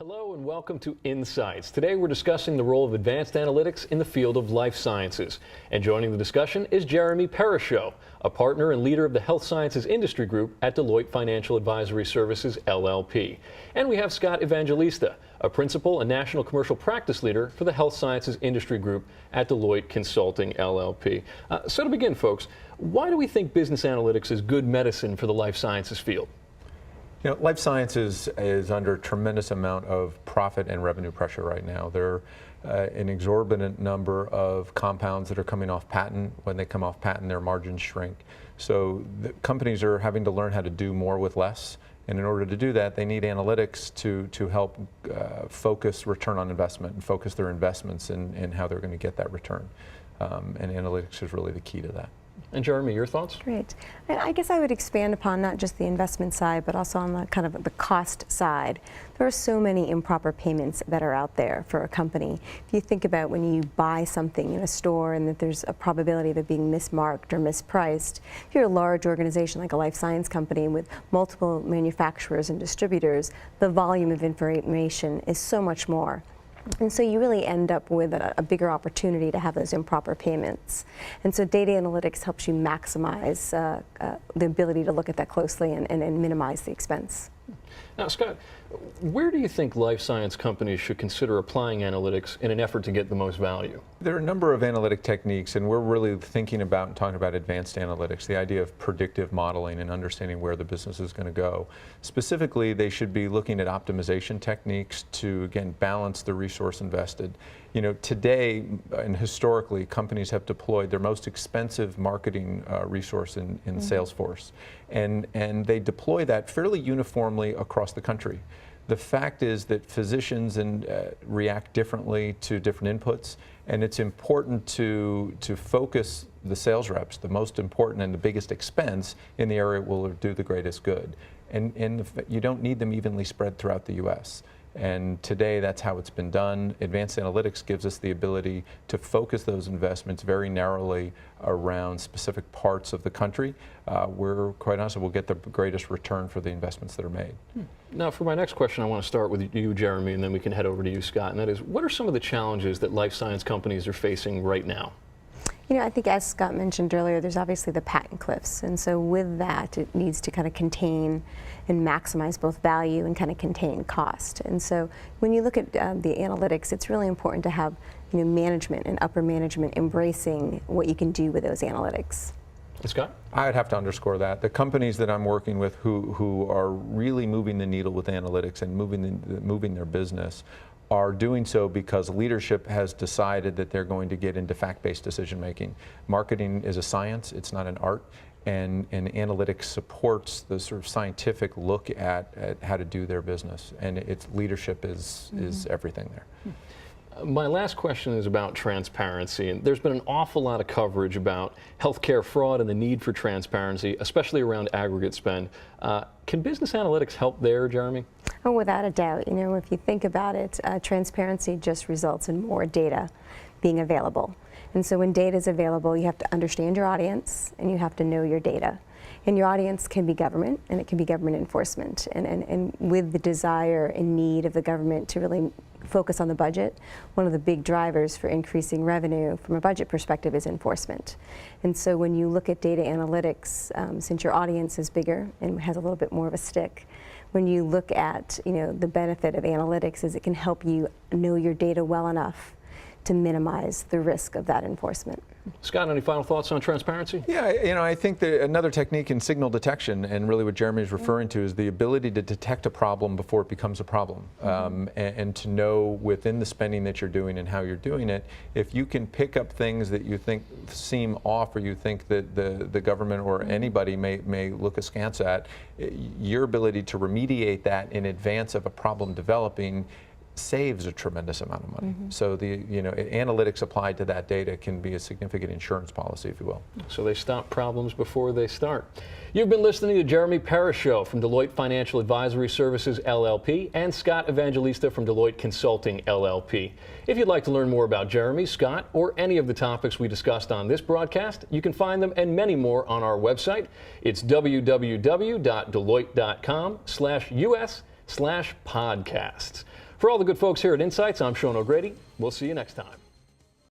Hello and welcome to Insights. Today we're discussing the role of advanced analytics in the field of life sciences. And joining the discussion is Jeremy Perishow, a partner and leader of the Health Sciences Industry Group at Deloitte Financial Advisory Services, LLP. And we have Scott Evangelista, a principal and national commercial practice leader for the Health Sciences Industry Group at Deloitte Consulting, LLP. So to begin, folks, why do we think business analytics is good medicine for the life sciences field? You know, life sciences is under a tremendous amount of profit and revenue pressure right now. There are an exorbitant number of compounds that are coming off patent. When they come off patent, their margins shrink. So the companies are having to learn how to do more with less. And in order to do that, they need analytics to help focus return on investment and focus their investments in how they're going to get that return. And analytics is really the key to that. And Jeremy, your thoughts? Great. And I guess I would expand upon not just the investment side, but also on the kind of the cost side. There are so many improper payments that are out there for a company. If you think about when you buy something in a store and that there's a probability of it being mismarked or mispriced, if you're a large organization like a life science company with multiple manufacturers and distributors, the volume of information is so much more. And so you really end up with a bigger opportunity to have those improper payments. And so data analytics helps you maximize the ability to look at that closely and minimize the expense. Now, Scott, where do you think life science companies should consider applying analytics in an effort to get the most value? There are a number of analytic techniques, and we're really thinking about and talking about advanced analytics, the idea of predictive modeling and understanding where the business is going to go. Specifically, they should be looking at optimization techniques to, again, balance the resource invested. You know, today and historically, companies have deployed their most expensive marketing resource in Salesforce, and they deploy that fairly uniformly across the country. The fact is that physicians react differently to different inputs, and it's important to focus the sales reps, the most important and the biggest expense, in the area that will do the greatest good. And you don't need them evenly spread throughout the U.S. And today, that's how it's been done. Advanced analytics gives us the ability to focus those investments very narrowly around specific parts of the country, where, quite honestly, we'll get the greatest return for the investments that are made. Now, for my next question, I want to start with you, Jeremy, and then we can head over to you, Scott. And that is, what are some of the challenges that life science companies are facing right now? You know, I think as Scott mentioned earlier, there's obviously the patent cliffs. And so with that, it needs to kind of contain and maximize both value and kind of contain cost. And so when you look at the analytics, it's really important to have, you know, management and upper management embracing what you can do with those analytics. Scott? I'd have to underscore that. The companies that I'm working with who are really moving the needle with analytics and moving their business are doing so because leadership has decided that they're going to get into fact-based decision making. Marketing is a science, it's not an art, and analytics supports the sort of scientific look at how to do their business, and its leadership is everything there. My last question is about transparency, and there's been an awful lot of coverage about healthcare fraud and the need for transparency, especially around aggregate spend. Can business analytics help there, Jeremy? Oh, without a doubt. You know, if you think about it, transparency just results in more data being available. And so when data is available, you have to understand your audience and you have to know your data. And your audience can be government, and it can be government enforcement. And with the desire and need of the government to really focus on the budget, one of the big drivers for increasing revenue from a budget perspective is enforcement. And so when you look at data analytics, since your audience is bigger and has a little bit more of a stick, when you look at, you know, the benefit of analytics is it can help you know your data well enough to minimize the risk of that enforcement. Scott, any final thoughts on transparency? Yeah, you know, I think that another technique in signal detection, and really what Jeremy is referring to, is the ability to detect a problem before it becomes a problem, and to know within the spending that you're doing and how you're doing it, if you can pick up things that you think seem off, or you think that the government or anybody may look askance at, your ability to remediate that in advance of a problem developing saves a tremendous amount of money. So the analytics applied to that data can be a significant insurance policy, if you will. So they stop problems before they start. You've been listening to Jeremy Perishow from Deloitte Financial Advisory Services, LLP, and Scott Evangelista from Deloitte Consulting, LLP. If you'd like to learn more about Jeremy, Scott, or any of the topics we discussed on this broadcast, you can find them and many more on our website. It's www.deloitte.com/US/podcasts. For all the good folks here at Insights, I'm Sean O'Grady. We'll see you next time.